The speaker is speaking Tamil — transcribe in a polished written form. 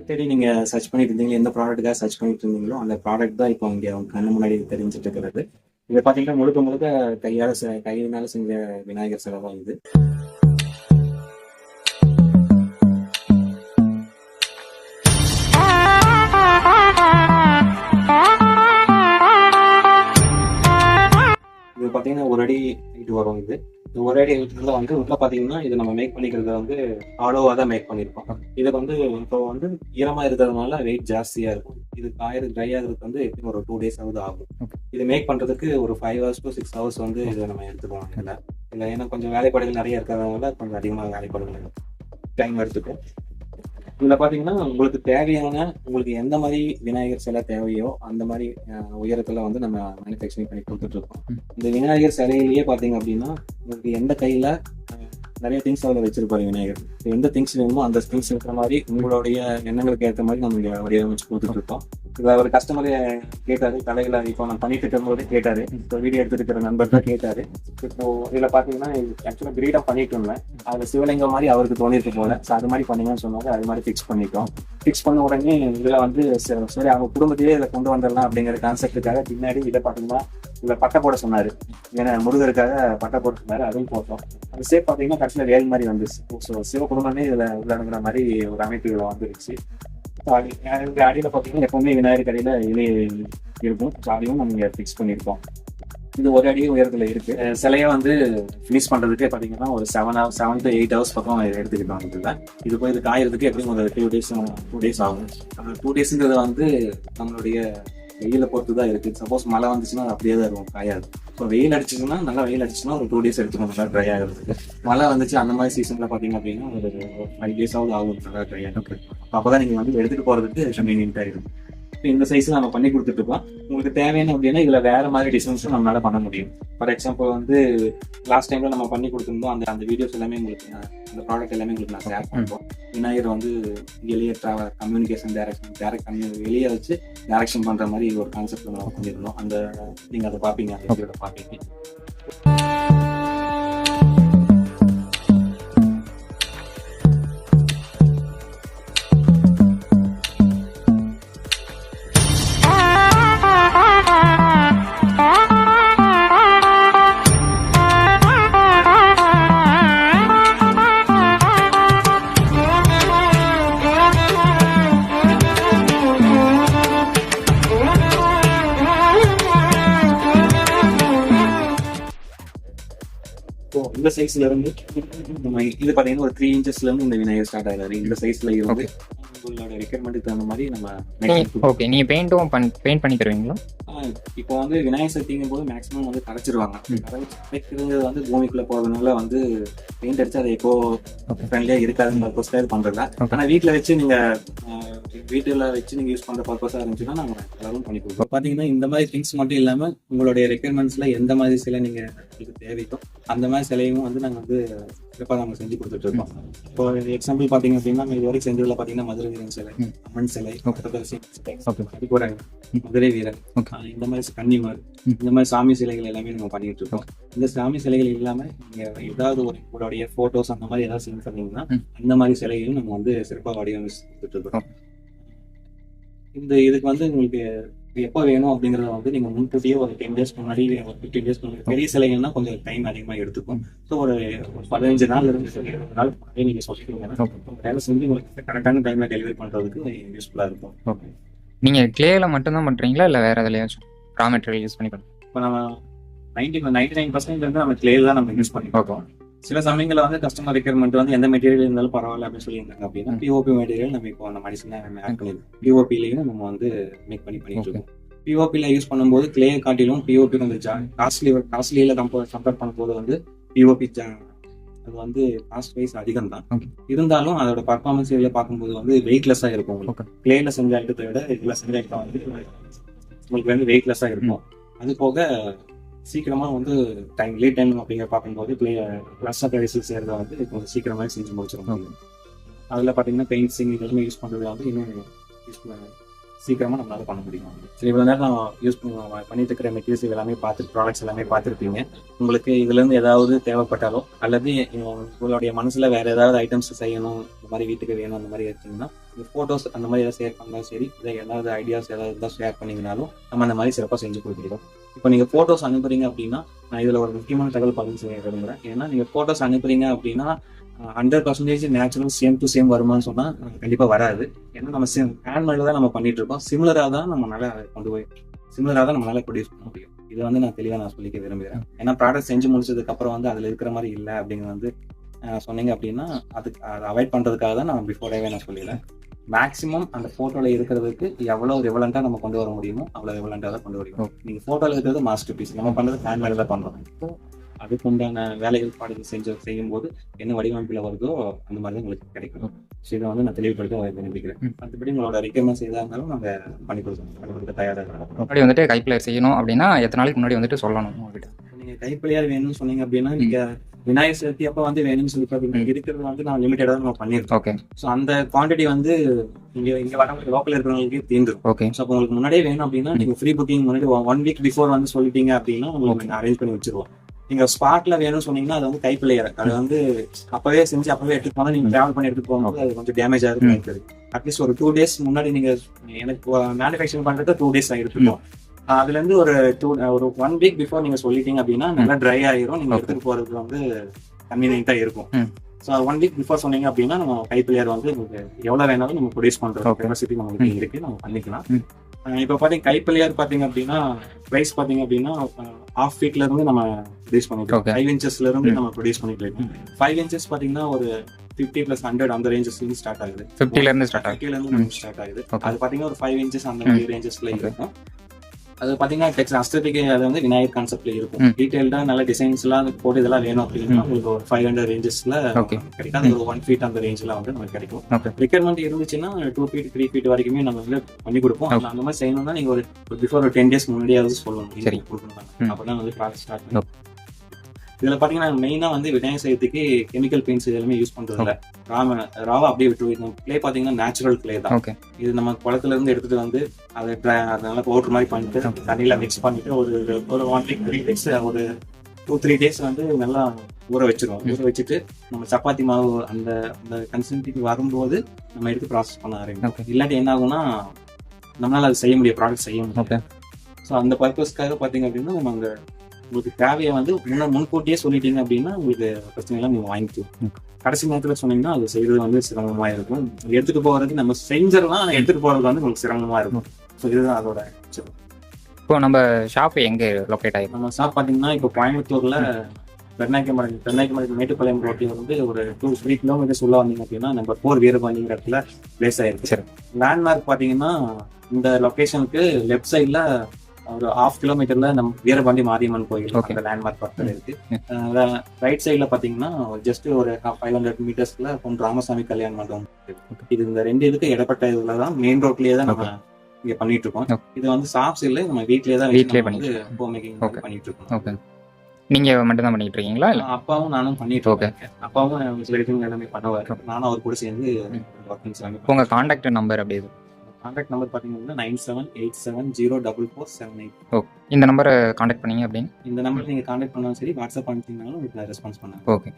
தேடி நீங்க சர்ச் பண்ணிட்டு இருந்தீங்க, எந்த ப்ராடக்ட்டுக்காக சர்ச் பண்ணிட்டு இருந்தீங்களோ அந்த ப்ராடக்ட் தான் இப்போ இங்க உங்க கண்ணு முன்னாடி தெரிஞ்சுட்டு இருக்கிறது. இதை பார்த்தீங்கன்னா முழுக்க முழுக்க கையினால செஞ்ச விநாயகர் சிலை தான் இது. இது பார்த்தீங்கன்னா ஒரு அடி ஹைட் வரும். இது ஒரு அடி ஹைட்ல வந்து உள்ள பார்த்தீங்கன்னா இது நம்ம மேக் பண்ணிக்கிறது வந்து ஆலோவா தான் மேக் பண்ணியிருக்கோம். இதுக்கு வந்து இப்போ வந்து ஈரமா இருக்கிறதுனால வெயிட் ஜாஸ்தியா இருக்கும். இது ட்ரை ஆகிறதுக்கு வந்து எப்படியும் ஒரு 2 days ஆகும். இது மேக் பண்றதுக்கு ஒரு 5 hours to 6 hours வந்து இதை நம்ம எடுத்துக்குவோம். இல்லை ஏன்னா கொஞ்சம் வேலைப்பாடுகள் நிறைய இருக்கிறதுனால கொஞ்சம் அதிகமாக வேலைப்பாடுகள் டைம் எடுத்துக்கும். இதுல பாத்தீங்கன்னா உங்களுக்கு தேவையான உங்களுக்கு எந்த மாதிரி விநாயகர் சிலை தேவையோ அந்த மாதிரி உயரத்துல வந்து நம்ம மேனுஃபேக்சரிங் பண்ணி கொடுத்துட்டு இருக்கோம். இந்த விநாயகர் சிலையிலேயே பாத்தீங்க அப்படின்னா உங்களுக்கு எந்த கையில நிறைய திங்ஸ் அதில் வச்சிருப்பாரு விநாயகர். எந்த திங்ஸ் வேணுமோ அந்த திங்ஸ் இருக்கிற மாதிரி உங்களுடைய எண்ணங்களுக்கு ஏற்ற மாதிரி நம்ம இங்க வடிவமைச்சு கொடுத்துட்டு இருக்கோம். இதுல ஒரு கஸ்டமரே கேட்டாரு, தலையில இப்போ நான் பண்ணிட்டு இருக்கும் போதே கேட்டாரு, இப்போ வீடியோ எடுத்துட்டு இருக்கிற நண்பர் தான் கேட்டாரு. இப்போ இதுல பாத்தீங்கன்னா ஆக்சுவலா கிரீடம் பண்ணிட்டு இருந்தேன், அது சிவலிங்கம் மாதிரி அவருக்கு தோணிருக்கு போல. ஸோ அது மாதிரி பண்ணீங்கன்னு சொன்னாங்க, அது மாதிரி ஃபிக்ஸ் பண்ணிட்டோம். ஃபிக்ஸ் பண்ண உடனே இதுல வந்து சரி அவங்க குடும்பத்தையே இதை கொண்டு வந்துடலாம் அப்படிங்கிற கான்செப்டுக்காக பின்னாடி இதை பாத்தீங்கன்னா இதுல பட்டை போட சொன்னாரு. ஏன்னா முருகருக்காக பட்டை போட சொன்னாரு, அதுவும் போட்டோம். அந்த சேப் பாத்தீங்கன்னா கடைசியில வேல் மாதிரி வந்துச்சு. ஸோ சிவ குடும்பமே இதுல உள்ளடங்குற மாதிரி ஒரு அமைப்பு இதுல வந்துருச்சு. அடியில பாத்தீங்கன்னா எப்பவுமே விநாயகர் கடையில இது இருக்கும். அதையும் நம்ம ஃபிக்ஸ் பண்ணியிருக்கோம். இது ஒரு அடி உயரத்துல இருக்கு. சிலையை வந்து ஃபினிஷ் பண்றதுக்கே பாத்தீங்கன்னா ஒரு 7 to 8 hours பக்கம் எடுத்துக்கிட்டோம். இது போய் இது காயறதுக்கு எப்படியும் ஒரு 2 days ஆகும். அந்த 2 daysங்கிறது வந்து நம்மளுடைய வெயில பொறுத்து தான் இருக்கு. சப்போஸ் மழை வந்துச்சுன்னா அப்படியே தான் இருக்கும், காயாது. இப்போ வெயில் அடிச்சுன்னா நல்லா வெயில் அடிச்சுன்னா ஒரு 2 days எடுத்துக்கணும் நல்லா ட்ரை ஆகிறதுக்கு. மழை வந்துச்சு அந்த மாதிரி சீசன்ல பாத்தீங்க அப்படின்னா ஒரு 5 days ஆகும் நல்லா ட்ரை ஆகிறதுக்கு. அப்பதான் நீங்க வந்து எடுத்துட்டு போறதுக்கு கன்வீனியன்ட்டா இருக்கும். இந்த சைஸ் நம்ம பண்ணி கொடுத்துட்டு இருக்கோம். உங்களுக்கு தேவையான அப்படின்னா இதுல வேற மாதிரி டிசைன்ஸும் நம்மளால பண்ண முடியும். ஃபார் எக்ஸாம்பிள் வந்து லாஸ்ட் டைம்ல நம்ம பண்ணி கொடுத்துருந்தோம், அந்த வீடியோஸ் எல்லாமே உங்களுக்கு அந்த ப்ராடக்ட் எல்லாமே உங்களுக்கு நான் ஷேர் பண்ணுறோம். விநாயகர் வந்து வெளியே கம்யூனிகேஷன் டைரக்ட் வெளியே வச்சு டைரக்ஷன் பண்ற மாதிரி ஒரு கான்செப்ட் நம்ம பண்ணியிருந்தோம். அந்த நீங்க அதை பார்ப்பீங்க, அந்த வீடியோட பார்ப்பீங்க. இந்த சைஸ்ல இருந்து இது பாத்தீங்கன்னா ஒரு 3 inches இருந்து இந்த விநாயகர் ஸ்டார்ட் ஆகுது. இந்த சைஸ்ல இருந்து உங்களோட ரெக்யர்மெண்ட்டுக்கு தகுந்த மாதிரி நம்ம ஓகே. நீங்க பெயிண்ட் பண்ணி தருவீங்களா? இப்போ வந்து விநாயகர் சதுர்த்திங்கும் போது மேக்ஸிமம் வந்து கரைச்சிருவாங்க. கரைக்கிறது வந்து பூமிக்குள்ள போறதுனால வந்து பெயிண்ட் அடிச்சு அது எக்கோ ஃப்ரெண்ட்லியா இருக்காதுன்னு பண்றதா. ஆனா வீட்டுல வச்சு நீங்க யூஸ் பண்ற பர்பஸா இருந்துச்சுன்னா நாங்க எல்லாரும் பண்ணி கொடுப்போம். பாத்தீங்கன்னா இந்த மாதிரி திங்ஸ் மட்டும் இல்லாம உங்களுடைய ரெக்யர்மெண்ட்ஸ்ல எந்த மாதிரி சிலை நீங்க தேவையோ அந்த மாதிரி சிலையும் வந்து நாங்க வந்து சிறப்பாக நம்ம செஞ்சு கொடுத்துட்டு இருக்கோம். இப்போ எக்ஸாம்பிள் பாத்தீங்க அப்படின்னா இது வரைக்கும் செஞ்சதுல பாத்தீங்கன்னா மதுரை வீரன் சிலை, அம்மன் சிலை, மதுரை வீரன், இந்த மாதிரி கன்னிமார், இந்த மாதிரி சாமி சிலைகள் எல்லாமே நம்ம பண்ணிட்டு இருக்கோம். இந்த சாமி சிலைகள் இல்லாம நீங்க ஏதாவது ஒரு உங்களுடைய போட்டோஸ் அந்த மாதிரி ஏதாவது சென்ட் பண்ணீங்கன்னா அந்த மாதிரி சிலைகளும் நம்ம வந்து சிறப்பாக வடிவமைச்சு கொடுத்துட்டு இருக்கோம். இதுக்கு வந்து உங்களுக்கு எப்போ வேணும் அப்படிங்கறத வந்து நீங்க முன்கூட்டியே ஒரு 10 days முன்னாடி, ஒரு 15 days முன்னாடி. பெரிய சிலைகள்னா கொஞ்சம் டைம் அதிகமா எடுத்துக்கும். ஸோ ஒரு 15 நாள்ல இருந்து 20 நாள் நீங்க சொல்லிட்டீங்கன்னா வேலை செஞ்சு உங்களுக்கு கரெக்டான டைம்ல டெலிவரி பண்றதுக்கு யூஸ்ஃபுல்லா இருக்கும். நீங்க கிளேல மட்டும்தான் பண்றீங்களா இல்ல வேற எதுலயாச்சும் ரா மெட்டீரியல் யூஸ் பண்ணி பண்ணுறோம்? இப்போ நம்ம 99% வந்து நம்ம கிளேல தான் நம்ம யூஸ் பண்ணி பார்ப்போம். சில சமயங்களில் வந்து கஸ்டமர் ரெக்யர்மெண்ட் வந்து எந்த மெட்டீரியல் இருந்தாலும் பரவாயில்ல அப்படின்னு சொல்லியிருந்தாங்க அப்படின்னா பிஓபி மெட்டீரியல் நம்ம இப்போ நம்ம மெடிசனாக ஆட் பண்ணிடுவோம். பிஓபிலையும் நம்ம வந்து மேக் பண்ணிட்டு இருக்கோம். பிஓபியில் யூஸ் பண்ணும்போது கிளே காட்டிலும் பிஓபி கொஞ்சம் காஸ்ட்லியில் கம்பேர் பண்ணும்போது வந்து பிஓபி அது வந்து காஸ்ட் வைஸ் அதிகம் தான். இருந்தாலும் அதோட பர்ஃபார்மன்ஸ் இதில் பார்க்கும்போது வந்து வெயிட்லெஸ்ஸாக இருக்கும். உங்களுக்கு கிளேல செஞ்ச ஐட்டத்தை விட இதில் செஞ்ச ஐட்டம் வந்து உங்களுக்கு வந்து வெயிட்லெஸ்ஸாக இருக்கும். அது போக சீக்கிரமா வந்து லீட் டைம் அப்படிங்கிற பார்க்கும்போது செய்யறத வந்து கொஞ்சம் சீக்கிரமாக செஞ்சு முடிச்சிடும். அதில் பார்த்தீங்கன்னா பெயிண்ட்ஸிங் இதெல்லாமே யூஸ் பண்ணுறது வந்து இன்னும் சீக்கிரமா நம்மளால பண்ண முடியும். சரி, இவ்வளோ நேரம் நான் பண்ணிட்டு இருக்கிற மெட்டீரியல்ஸ் எல்லாமே ப்ராடக்ட்ஸ் எல்லாமே பார்த்துருப்பீங்க. உங்களுக்கு இதுல இருந்து ஏதாவது தேவைப்பட்டாலோ அல்லது உங்களுடைய மனசுல வேற ஏதாவது ஐட்டம்ஸ் செய்யணும், இந்த மாதிரி வீட்டுக்கு வேணும் அந்த மாதிரி இருக்கீங்கன்னா ஃபோட்டோஸ் அந்த மாதிரி ஏதாவது ஷேர் பண்ணாலும் சரி, இல்லை ஏதாவது ஐடியாஸ் ஏதாவது இருந்தால் ஷேர் பண்ணிங்கனாலும் நம்ம அந்த மாதிரி சிறப்பாக செஞ்சு கொடுத்துருக்கோம். இப்போ நீங்கள் ஃபோட்டோஸ் அனுப்புறீங்க அப்படின்னா, நான் இதில் ஒரு முக்கியமான தகவல் பதிவு செய்ய விரும்புகிறேன். ஏன்னா நீங்கள் ஃபோட்டோஸ் அனுப்புறீங்க அப்படின்னா 100% நேச்சுரல் சேம் டு சேம் வருமானு சொன்னால் கண்டிப்பாக வராது. ஏன்னா நம்ம ஹேண்ட்மேடில் தான் நம்ம பண்ணிட்டு இருக்கோம். சிமிலராக தான் நம்மளால கொண்டு போய் சிமிலராக தான் நம்மளால ப்ரொடியூஸ் பண்ண முடியும். இதை வந்து நான் தெளிவாக சொல்லிக்க விரும்புகிறேன். ஏன்னா ப்ராடக்ட் செஞ்சு முடிச்சதுக்கு அப்புறம் வந்து அதில் இருக்கிற மாதிரி இல்லை அப்படிங்கிறது வந்து சொன்னீங்க அப்படின்னா அதுக்கு அதை அவாய்ட் பண்ணுறதுக்காக தான் நான் பிஃபோராகவே நான் சொல்லிடுறேன். மேக்ஸிமம் அந்த ஃபோட்டோவில் இருக்கிறதுக்கு எவ்வளோ ரெவலண்ட்டாக நம்ம கொண்டு வர முடியுமோ அவ்வளோ ரெவலண்ட்டாக தான் கொண்டு வரும். நீங்கள் ஃபோட்டோவில் இருக்கிறது மாஸ்டர் பீஸ், நம்ம பண்ணுறது ஹேண்ட்மேடில் தான் பண்ணுறோம். அதுக்கு உண்டான வேலைகள் பாடங்கள் செய்யும்போது என்ன வடிவமைப்பில் வருதோ அந்த மாதிரி தான் உங்களுக்கு கிடைக்கும். ஸோ இதை வந்து நான் தெளிவுபடுத்த விரும்பிக்கிறேன். மற்றபடி உங்களோட ரெக்யர்மெண்ட்ஸ் எதாக இருந்தாலும் நாங்கள் பண்ணி கொடுக்க தயாராக இருக்கோம். முன்னாடி வந்துட்டு கைப்பிள்ளையர் செய்யணும் அப்படின்னா எத்தனை நாளைக்கு முன்னாடி வந்துட்டு சொல்லணும் உங்ககிட்ட? நீங்கள் கைப்பிள்ளையார் வேணும்னு சொன்னீங்க அப்படின்னா நீங்கள் விநாயகர் சதுர்த்தி அப்போ வந்து வேணும்னு சொல்லி இருக்கிறது வந்து நான் லிமிட்டடாக நம்ம பண்ணியிருக்கோம். ஓகே. ஸோ அந்த குவான்டிட்டி வந்து இங்கே வரவங்களுக்கு லோக்கல் இருக்கிறவங்களுக்கு தீர்ந்துடும். ஓகே. ஸோ அப்போ உங்களுக்கு முன்னாடியே வேணும் அப்படின்னா நீங்கள் ஃப்ரீ புக்கிங் முன்னாடி 1 வீக் பிஃபோர் வந்து சொல்லிட்டீங்க அப்படின்னா உங்களுக்கு அரேஞ்ச் பண்ணி வச்சிருவோம். நீங்க ஸ்பாட்ல வேணும்னு சொன்னீங்கன்னா அது வந்து கைப்பிள்ளையர், அது வந்து அப்பவே செஞ்சு அப்பவே எடுத்துட்டு போனா நீங்க டிராவல் பண்ணி எடுத்துட்டு போகும்போது அது கொஞ்சம் டேமேஜ் ஆகுது. அட்லீஸ்ட் ஒரு 2 days முன்னாடி நீங்க எனக்கு மேனுஃபேக்சரிங் பண்றது 2 days எடுத்துக்கோம். அதுல இருந்து ஒரு 1 week பிஃபோர் நீங்க சொல்லிட்டீங்க அப்படின்னா நல்லா ட்ரை ஆயிரும், நீங்க எடுத்துட்டு போறதுக்கு வந்து கன்வீனியன்ட்டா இருக்கும். ஸோ 1 week பிஃபோர் சொன்னீங்க அப்படின்னா நம்ம கைப்பிள்ளையர் வந்து உங்களுக்கு எவ்வளவு வேணாலும் நம்ம ப்ரொடியூஸ் பண்றோம். கெப்பாசிட்டி நமக்கு இருக்கு, நம்ம பண்ணிக்கலாம். இப்போ பாத்தீங்க கைப்பிள்ளையார் பாத்தீங்க அப்படின்னா பிரைஸ் பாத்தீங்க அப்படின்னா 1/2 feet இருந்து நம்ம ப்ரொடியூஸ் பண்ணிக்கலாம். 5 inches இருந்து நம்ம ப்ரொடியூஸ் பண்ணிக்கலாம். 5 inches பாத்தீங்கன்னா ஒரு 50 + 100 அந்த ரேஞ்சஸ்ல இருந்து ஸ்டார்ட் ஆகுது. 50 இருந்து ஸ்டார்ட் ஆகுது. அது பாத்தீங்கன்னா ஒரு 5 inches அந்த மாதிரி ரேஞ்சஸ்ல இருக்கும். அது பாத்தீங்கன்னா அஸ்தட்டிக் அது வந்து விநாயகர் கான்செப்ட்ல இருக்கும். டீடைல்டா நல்ல டிசைன்ஸ் எல்லாம் போட்டு இதெல்லாம் வேணும் அப்படின்னா உங்களுக்கு ஒரு 500 ரேஞ்சஸ்ல கிடைக்கும். ஒரு 1 feet அந்த ரேஞ்ச்ல வந்து நமக்கு கிடைக்கும். ரிக்வயர்மெண்ட் இருந்துச்சுன்னா 2 feet 3 feet வரைக்குமே நம்ம வந்து பண்ணி கொடுப்போம். அந்த மாதிரி செய்யணும்னா நீங்க ஒரு பிஃபோர் ஒரு 10 days முன்னாடியாவது சொல்லணும். சரி, கொடுக்கணும். அப்பதான் வந்து ப்ராசஸ் ஸ்டார்ட் பண்ணும். இதுல பாத்தீங்கன்னா மெயினா வந்து விநாயகர் சதுர்த்திக்கு கெமிக்கல் பெயிண்ட்ஸ் எல்லாமே யூஸ் பண்றது இல்ல. ராவா அப்படியே விட்டுருவோம். கிளே பாத்தீங்கன்னா நேச்சுரல் கிளே தான். இது நம்ம குளத்துல இருந்து எடுத்துட்டு வந்து அதை நல்லா பவுடர் மாதிரி பண்ணிட்டு தண்ணியில மிக்ஸ் பண்ணிட்டு ஒரு 1 week 3 days ஒரு 2-3 days வந்து நல்லா ஊற வச்சிருவோம். ஊற வச்சுட்டு நம்ம சப்பாத்தி மாவு அந்த கன்சிஸ்டன்சிக்கு வரும்போது நம்ம எடுத்து ப்ராசஸ் பண்ண ஆரம்பிக்கும். இல்லாட்டி என்ன ஆகும்னா நம்மளால அது செய்ய முடியும், ப்ராடக்ட் செய்ய முடியும். ஸோ அந்த பர்பஸ்க்காக பாத்தீங்க அப்படின்னா நம்ம அங்க உங்களுக்கு தேவையை வந்து முன்கூட்டியே சொல்லிட்டீங்க அப்படின்னா உங்களுக்கு பிரச்சனை எல்லாம் நீங்க வாங்கிக்கலாம். கடைசி நேரத்துல சொன்னீங்கன்னா அது செய்யறது வந்து சிரமமா இருக்கும். எடுத்துட்டு போறது நம்ம செஞ்சிடலாம், எடுத்துட்டு போறது வந்து உங்களுக்கு சிரமமா இருக்கும். ஸோ இதுதான் அதோட. இப்போ நம்ம ஷாப் எங்க லொகேட் ஆயிருக்கு? நம்ம ஷாப் பாத்தீங்கன்னா இப்போ கோயம்புத்தூர்ல பெருநாய்க்கமலை மேட்டுப்பாளையம் ரோட்ல வந்து ஒரு 2-3 kilometers உள்ள வந்தீங்க அப்படின்னா நம்பர் 4 வீரபாண்டிங்கிற இடத்துல பிளேஸ் ஆயிருக்கு. சரி. லேண்ட்மார்க் பாத்தீங்கன்னா இந்த லொகேஷனுக்கு லெஃப்ட் சைட்ல ஒரு 1/2 kilometerல நம்ம வீரபாண்டி மாரியம்மன் கோயில் அந்த லேண்ட்மார்க் பக்கத்துல இருக்கு. ரைட் சைட்ல பாத்தீங்கன்னா ஜஸ்ட் ஒரு 500 மீட்டர்ஸ்ல பொன் ராமசாமி கல்யாண மண்டபம். இது இந்த 2 இதுக்கு இடப்பட்ட இதுலதான் மெயின் ரோட்லயே தான் நம்ம இங்க பண்ணிட்டு இருக்கோம். இது வந்து ஷாப்ஸ் இல்ல, நம்ம வீட்லயே பண்ணிட்டு இருக்கோம். நீங்க மட்டும் தான் பண்ணிட்டு இருக்கீங்களா? இல்ல அப்பாவும் நானும் பண்ணிட்டு இருக்கேன். அப்பாவும் சில விஷயங்கள் எல்லாமே பண்ணுவாரு, நானும் அவர் கூட சேர்ந்து ஒர்க்கிங்ஸ் எல்லாமே. உங்க கான்டாக்ட் நம்பர் அப்படியே? கான்டாக்ட் நம்பர் பாத்தீங்கன்னா 97870788. இந்த நம்பரை கான்டாக்ட் பண்ணீங்க அப்படின்னு இந்த நம்பர் நீங்க கான்டாக்ட் பண்ணாலும் சரி, வாட்ஸ்அப் பண்ணிட்டீங்கனாலும் உங்களுக்கு ரெஸ்பான்ஸ் பண்ணுங்க. ஓகே.